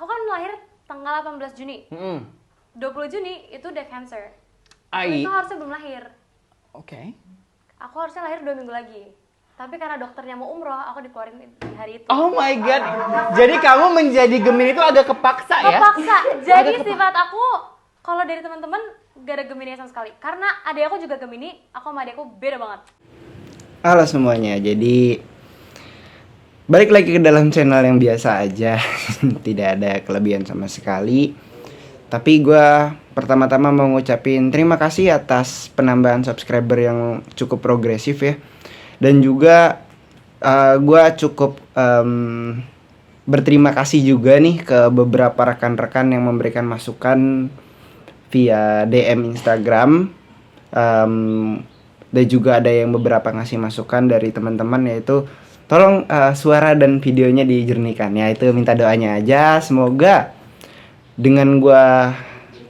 Aku kan lahir tanggal 18 Juni. 20 Juni itu udah Cancer. Ai. Itu harusnya belum lahir. Oke. Aku harusnya lahir 2 minggu lagi. Tapi karena dokternya mau umroh, aku dikeluarin di hari itu. Oh my god. Jadi kamu menjadi Gemini itu agak kepaksa ya? Kepaksa. Jadi sifat aku kalau dari teman-teman gak ada Gemini sama sekali. Karena adik aku juga Gemini, aku sama adik aku beda banget. Halo semuanya, jadi balik lagi ke dalam channel yang biasa aja. Tidak ada kelebihan sama sekali. Tapi gue pertama-tama mau ngucapin terima kasih atas penambahan subscriber yang cukup progresif ya. Dan juga gue cukup berterima kasih juga nih ke beberapa rekan-rekan yang memberikan masukan via DM Instagram. Dan juga ada yang beberapa ngasih masukan dari teman-teman, yaitu tolong suara dan videonya dijernihkan. Ya itu minta doanya aja. Semoga dengan gue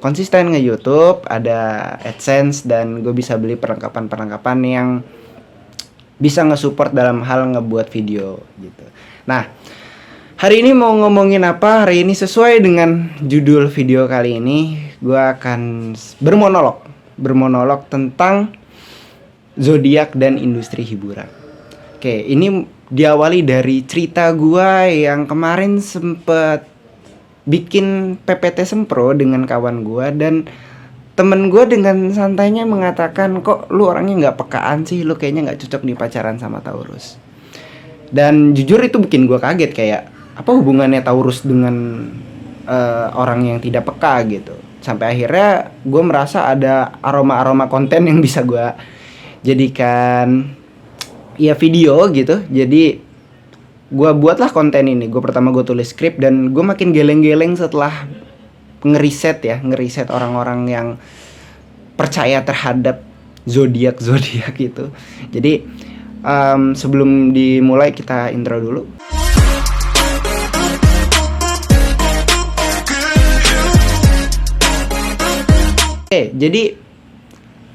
konsisten nge-YouTube, ada AdSense, dan gue bisa beli perlengkapan-perlengkapan yang bisa nge-support dalam hal ngebuat video gitu. Nah, hari ini mau ngomongin apa? Hari ini sesuai dengan judul video kali ini, gue akan bermonolog tentang zodiak dan industri hiburan. Oke, ini diawali dari cerita gue yang kemarin sempet bikin PPT Sempro dengan kawan gue, dan temen gue dengan santainya mengatakan, kok lu orangnya gak pekaan sih, lu kayaknya gak cocok di pacaran sama Taurus. Dan jujur itu bikin gue kaget, kayak apa hubungannya Taurus dengan orang yang tidak peka gitu. Sampai akhirnya gue merasa ada aroma-aroma konten yang bisa gue jadikan ya video gitu. Jadi gue buatlah konten ini. Pertama gue tulis skrip, dan gue makin geleng-geleng setelah ngeriset orang-orang yang percaya terhadap zodiak itu. Jadi sebelum dimulai kita intro dulu. Oke, jadi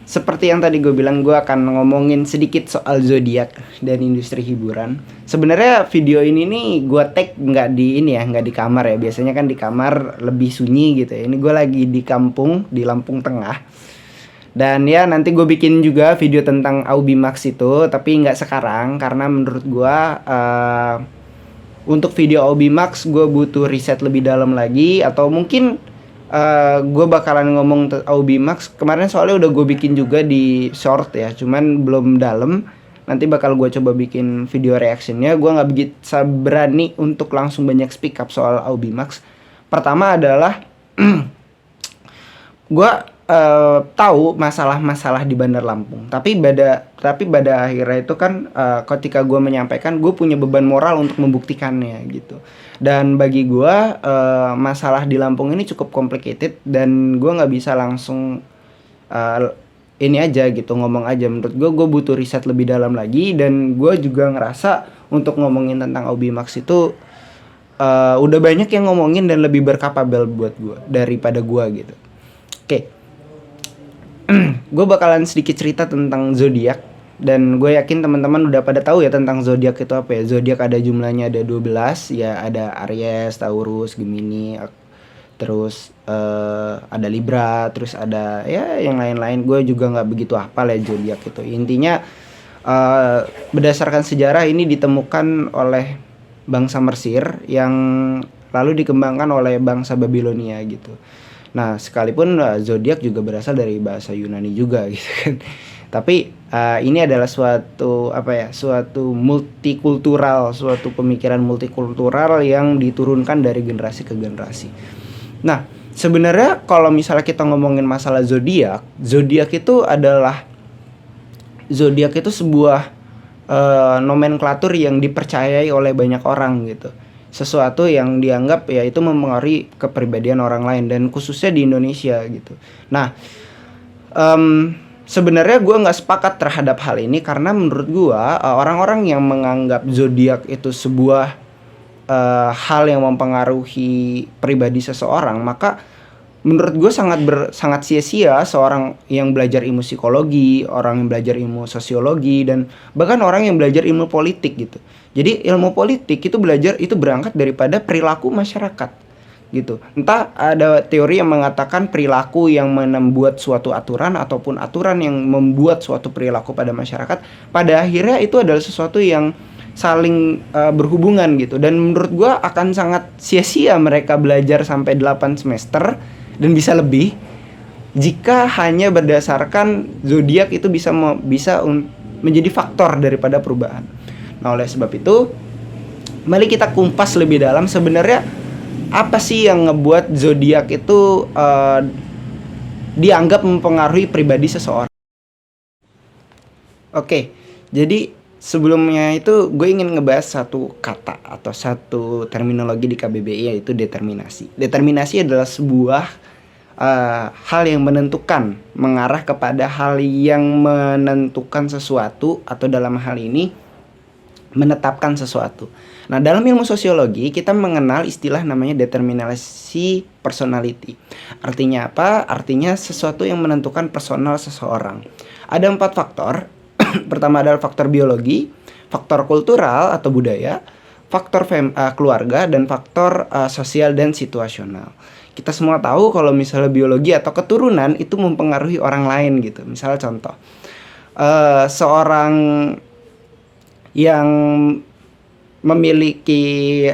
seperti yang tadi gue bilang, gue akan ngomongin sedikit soal zodiak dan industri hiburan. Sebenarnya video ini nih gue tag nggak di kamar ya. Biasanya kan di kamar lebih sunyi gitu ya. Ini gue lagi di kampung, di Lampung Tengah. Dan ya nanti gue bikin juga video tentang Aubimax itu, tapi nggak sekarang karena menurut gue untuk video Aubimax gue butuh riset lebih dalam lagi, atau mungkin gue bakalan ngomong Aubimax kemarin, soalnya udah gue bikin juga di short ya, cuman belum dalam. Nanti bakal gue coba bikin video reactionnya. Gue nggak bisa berani untuk langsung banyak speak up soal Aubimax. Pertama adalah gue tahu masalah-masalah di Bandar Lampung, tapi pada akhirnya itu kan ketika gue menyampaikan, gue punya beban moral untuk membuktikannya gitu. Dan bagi gue masalah di Lampung ini cukup complicated, dan gue nggak bisa langsung ini aja gitu, ngomong aja. Menurut gue butuh riset lebih dalam lagi, dan gue juga ngerasa untuk ngomongin tentang Aubimax itu udah banyak yang ngomongin dan lebih berkapabel buat gue daripada gue gitu. Oke. Gue bakalan sedikit cerita tentang zodiak, dan gue yakin teman-teman udah pada tahu ya tentang zodiak itu apa ya. Zodiak ada jumlahnya, ada 12 ya, ada Aries, Taurus, Gemini, terus ada Libra, terus ada ya yang lain-lain. Gue juga nggak begitu hafal ya zodiak itu. Intinya berdasarkan sejarah ini ditemukan oleh bangsa Mesir yang lalu dikembangkan oleh bangsa Babilonia gitu. Nah, sekalipun zodiak juga berasal dari bahasa Yunani juga gitu kan. Tapi ini adalah suatu multikultural, suatu pemikiran multikultural yang diturunkan dari generasi ke generasi. Nah, sebenarnya kalau misalnya kita ngomongin masalah zodiak itu sebuah nomenklatur yang dipercayai oleh banyak orang gitu. Sesuatu yang dianggap ya itu mempengaruhi kepribadian orang lain, dan khususnya di Indonesia gitu. Nah, sebenarnya gue nggak sepakat terhadap hal ini, karena menurut gue orang-orang yang menganggap zodiak itu sebuah hal yang mempengaruhi pribadi seseorang, maka menurut gue sangat sia-sia seorang yang belajar ilmu psikologi, orang yang belajar ilmu sosiologi, dan bahkan orang yang belajar ilmu politik gitu. Jadi ilmu politik itu berangkat daripada perilaku masyarakat. gitu. Entah ada teori yang mengatakan perilaku yang membuat suatu aturan ataupun aturan yang membuat suatu perilaku pada masyarakat, pada akhirnya itu adalah sesuatu yang saling berhubungan gitu. Dan menurut gue akan sangat sia-sia mereka belajar sampai 8 semester dan bisa lebih jika hanya berdasarkan zodiak itu bisa menjadi faktor daripada perubahan. Nah, oleh sebab itu mari kita kumpas lebih dalam sebenarnya apa sih yang ngebuat zodiak itu dianggap mempengaruhi pribadi seseorang. Oke, jadi sebelumnya itu gue ingin ngebahas satu kata atau satu terminologi di KBBI, yaitu determinasi. Determinasi adalah sebuah hal yang menentukan, mengarah kepada hal yang menentukan sesuatu, atau dalam hal ini menetapkan sesuatu. Nah, dalam ilmu sosiologi kita mengenal istilah namanya determinasi personality. Artinya apa? Artinya sesuatu yang menentukan personal seseorang. Ada 4 faktor. Pertama adalah faktor biologi, faktor kultural atau budaya, faktor keluarga, dan faktor sosial dan situasional. Kita semua tahu kalau misalnya biologi atau keturunan itu mempengaruhi orang lain gitu. Misalnya contoh, seorang yang memiliki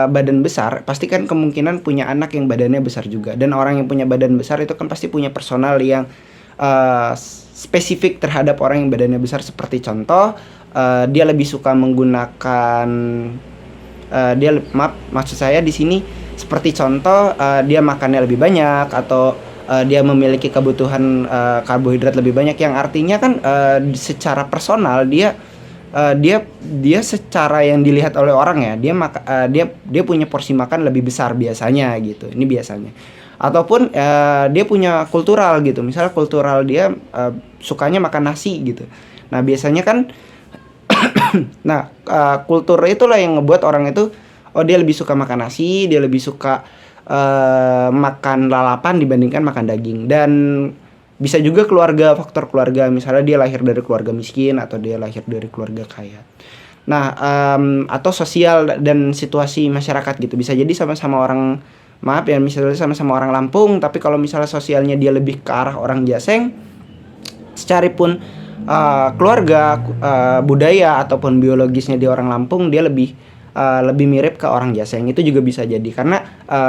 badan besar pasti kan kemungkinan punya anak yang badannya besar juga. Dan orang yang punya badan besar itu kan pasti punya personal yang spesifik terhadap orang yang badannya besar. Seperti contoh, dia lebih suka menggunakan maksud saya di sini seperti contoh, dia makannya lebih banyak, atau dia memiliki kebutuhan karbohidrat lebih banyak, yang artinya kan secara personal dia secara yang dilihat oleh orang ya, dia punya porsi makan lebih besar biasanya gitu. Ini biasanya. Ataupun dia punya kultural gitu. Misalnya kultural dia sukanya makan nasi gitu. Nah, biasanya kan kultur itulah yang ngebuat orang itu dia lebih suka makan nasi, dia lebih suka makan lalapan dibandingkan makan daging. Dan bisa juga faktor keluarga, misalnya dia lahir dari keluarga miskin atau dia lahir dari keluarga kaya. Nah, atau sosial dan situasi masyarakat gitu. Bisa jadi sama-sama orang, misalnya sama-sama orang Lampung, tapi kalau misalnya sosialnya dia lebih ke arah orang Jaseng, secaripun keluarga, budaya ataupun biologisnya dia orang Lampung, dia lebih mirip ke orang Jaseng. Itu juga bisa jadi karena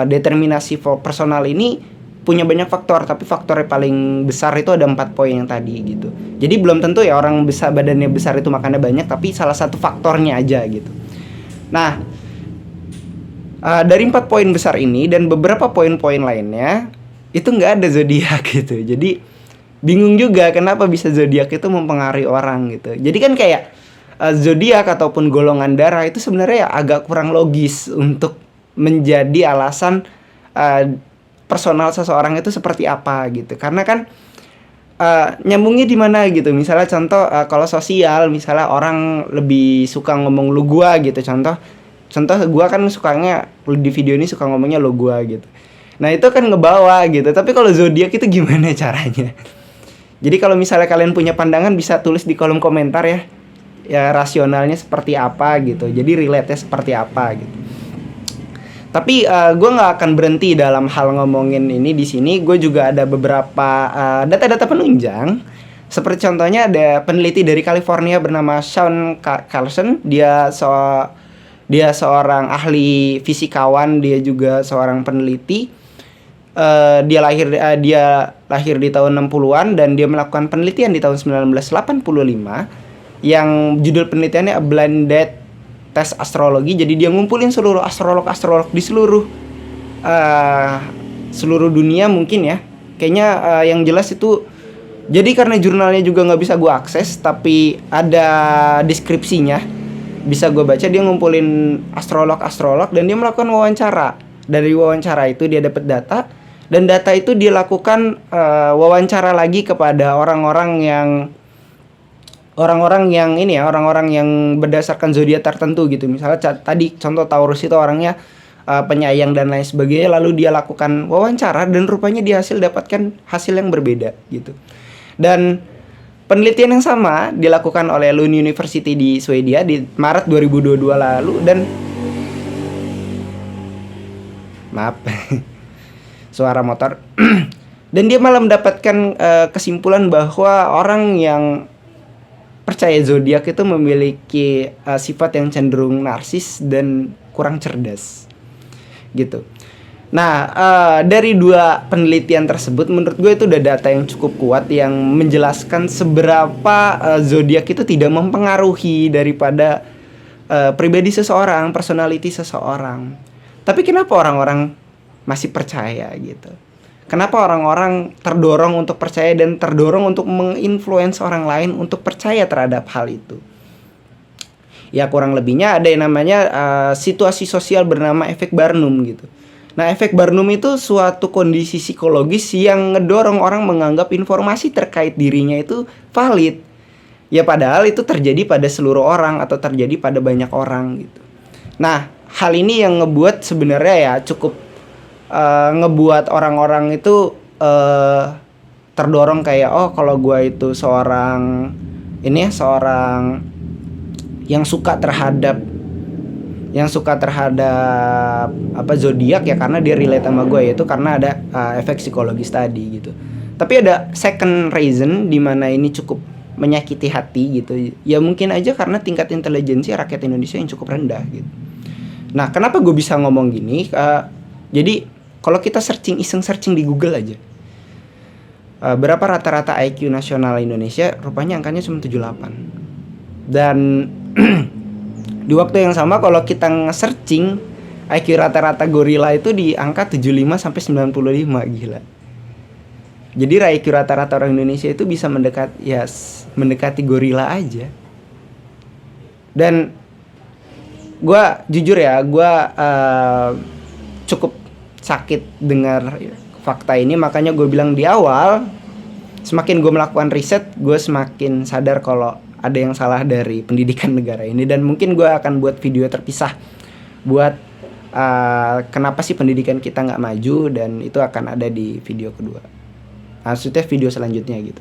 determinasi personal ini punya banyak faktor, tapi faktor yang paling besar itu ada 4 poin yang tadi gitu. Jadi belum tentu ya orang badannya besar itu makannya banyak, tapi salah satu faktornya aja gitu. Nah, dari 4 poin besar ini dan beberapa poin-poin lainnya itu nggak ada zodiak gitu. Jadi bingung juga kenapa bisa zodiak itu mempengaruhi orang gitu. Jadi kan kayak zodiak ataupun golongan darah itu sebenarnya ya agak kurang logis untuk menjadi alasan personal seseorang itu seperti apa gitu. Karena kan nyambungnya di mana gitu. Misalnya contoh, kalau sosial, misalnya orang lebih suka ngomong lu gua gitu. Contoh gua kan sukanya di video ini suka ngomongnya lu gua gitu. Nah, itu kan ngebawa gitu. Tapi kalau zodiak itu gimana caranya? Jadi kalau misalnya kalian punya pandangan bisa tulis di kolom komentar ya. Ya rasionalnya seperti apa gitu. Jadi relate-nya seperti apa gitu. Tapi gue nggak akan berhenti dalam hal ngomongin ini di sini. Gue juga ada beberapa data-data penunjang. Seperti contohnya ada peneliti dari California bernama Sean Carlson. Dia seorang ahli fisikawan. Dia juga seorang peneliti. Dia lahir di tahun 60-an dan dia melakukan penelitian di tahun 1985 yang judul penelitiannya A Blinded Tes Astrologi. Jadi dia ngumpulin seluruh astrolog di seluruh dunia mungkin ya. Kayaknya yang jelas itu, jadi karena jurnalnya juga nggak bisa gue akses, tapi ada deskripsinya, bisa gue baca. Dia ngumpulin astrolog dan dia melakukan wawancara. Dari wawancara itu dia dapat data, dan data itu dia lakukan wawancara lagi kepada orang-orang yang berdasarkan zodiak tertentu gitu. Misalnya tadi contoh Taurus itu orangnya penyayang dan lain sebagainya, lalu dia lakukan wawancara dan rupanya dia dapatkan hasil yang berbeda gitu. Dan penelitian yang sama dilakukan oleh Lund University di Swedia di Maret 2022 lalu, dan maaf suara motor. Dan dia malah mendapatkan kesimpulan bahwa orang yang percaya zodiak itu memiliki sifat yang cenderung narsis dan kurang cerdas gitu. Nah, dari dua penelitian tersebut menurut gue itu udah data yang cukup kuat yang menjelaskan seberapa zodiak itu tidak mempengaruhi daripada pribadi seseorang, personality seseorang. Tapi kenapa orang-orang masih percaya gitu? Kenapa orang-orang terdorong untuk percaya dan terdorong untuk menginfluence orang lain untuk percaya terhadap hal itu? Ya kurang lebihnya ada yang namanya situasi sosial bernama efek Barnum gitu. Nah, efek Barnum itu suatu kondisi psikologis yang ngedorong orang menganggap informasi terkait dirinya itu valid. Ya padahal itu terjadi pada seluruh orang atau terjadi pada banyak orang gitu. Nah, hal ini yang ngebuat sebenarnya ya cukup ngebuat orang-orang itu terdorong kayak kalau gue itu seorang yang suka terhadap zodiak ya karena dia relate sama gue, yaitu karena ada efek psikologis tadi gitu. Tapi ada second reason di mana ini cukup menyakiti hati gitu. Ya mungkin aja karena tingkat intelijensi rakyat Indonesia yang cukup rendah gitu. Nah, kenapa gue bisa ngomong gini? Jadi kalau kita iseng searching di Google aja, berapa rata-rata IQ nasional Indonesia? Rupanya angkanya cuma 78. Dan di waktu yang sama kalau kita nge-searching IQ rata-rata gorila itu di angka 75 sampai 95, gila. Jadi IQ rata-rata orang Indonesia itu bisa mendekati gorila aja. Dan gue jujur ya, gue cukup sakit dengar fakta ini, makanya gue bilang di awal, semakin gue melakukan riset, gue semakin sadar kalau ada yang salah dari pendidikan negara ini. Dan mungkin gue akan buat video terpisah buat kenapa sih pendidikan kita nggak maju, dan itu akan ada di video kedua, maksudnya video selanjutnya gitu.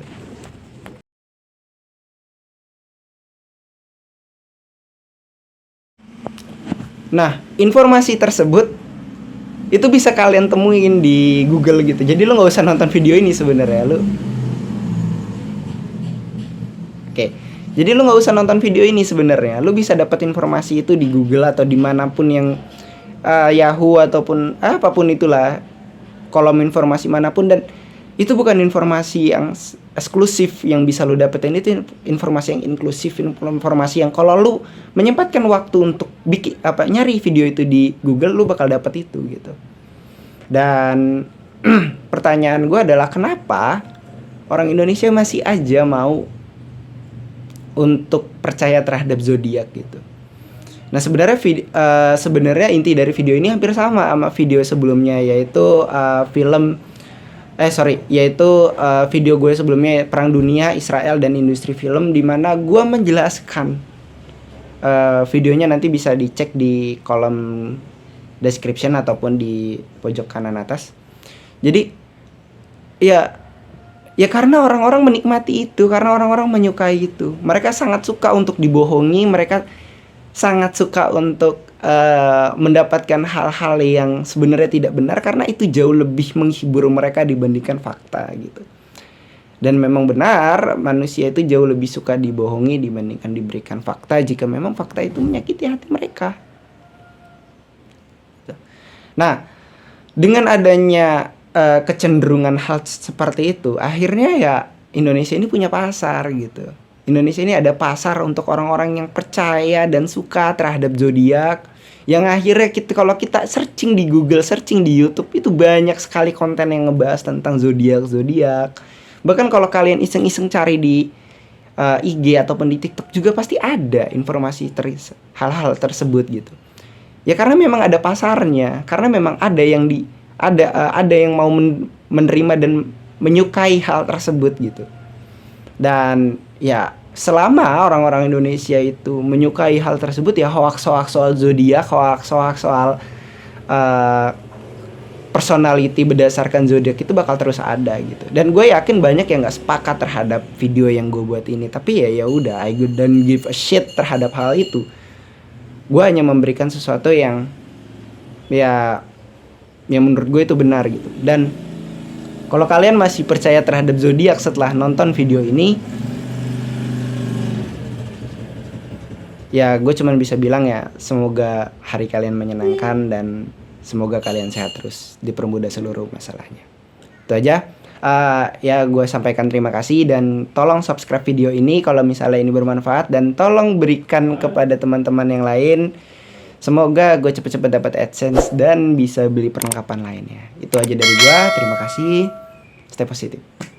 Nah, informasi tersebut itu bisa kalian temuin di Google gitu. Jadi lo nggak usah nonton video ini sebenarnya lo. Oke. Jadi lu nggak usah nonton video ini sebenarnya. Lu bisa dapat informasi itu di Google atau dimanapun yang Yahoo ataupun apapun itulah, kolom informasi manapun. Dan itu bukan informasi yang eksklusif yang bisa lu dapetin, itu informasi yang inklusif, informasi yang kalau lu menyempatkan waktu untuk nyari video itu di Google, lu bakal dapet itu gitu. Dan pertanyaan gue adalah kenapa orang Indonesia masih aja mau untuk percaya terhadap zodiak gitu. Nah, sebenarnya inti dari video ini hampir sama video sebelumnya, yaitu video gue sebelumnya, Perang Dunia, Israel dan Industri Film, di mana gue menjelaskan videonya nanti bisa dicek di kolom description ataupun di pojok kanan atas. Jadi ya karena orang-orang menikmati itu, karena orang-orang menyukai itu. Mereka sangat suka untuk dibohongi, mereka sangat suka untuk mendapatkan hal-hal yang sebenarnya tidak benar, karena itu jauh lebih menghibur mereka dibandingkan fakta gitu. Dan memang benar, manusia itu jauh lebih suka dibohongi dibandingkan diberikan fakta jika memang fakta itu menyakiti hati mereka. Nah, dengan adanya kecenderungan hal seperti itu, akhirnya ya Indonesia ini punya pasar gitu. Indonesia ini ada pasar untuk orang-orang yang percaya dan suka terhadap zodiak, yang akhirnya kalau kita searching di Google, searching di YouTube, itu banyak sekali konten yang ngebahas tentang zodiak. Bahkan kalau kalian iseng-iseng cari di IG ataupun di TikTok juga pasti ada informasi hal-hal tersebut gitu. Ya karena memang ada pasarnya, karena memang ada yang mau menerima dan menyukai hal tersebut gitu. Dan ya selama orang-orang Indonesia itu menyukai hal tersebut, ya hoax-hoax soal zodiak, hoax-hoax soal personality berdasarkan zodiak itu bakal terus ada gitu. Dan gue yakin banyak yang nggak sepakat terhadap video yang gue buat ini, tapi ya udah, I don't give a shit terhadap hal itu. Gue hanya memberikan sesuatu yang ya yang menurut gue itu benar gitu. Dan kalau kalian masih percaya terhadap zodiak setelah nonton video ini, ya gue cuman bisa bilang ya semoga hari kalian menyenangkan dan semoga kalian sehat terus, dipermudah seluruh masalahnya. Itu aja. Ya gue sampaikan terima kasih dan tolong subscribe video ini kalau misalnya ini bermanfaat, dan tolong berikan kepada teman-teman yang lain. Semoga gue cepet-cepet dapat AdSense dan bisa beli perlengkapan lainnya. Itu aja dari gue. Terima kasih. Stay positif.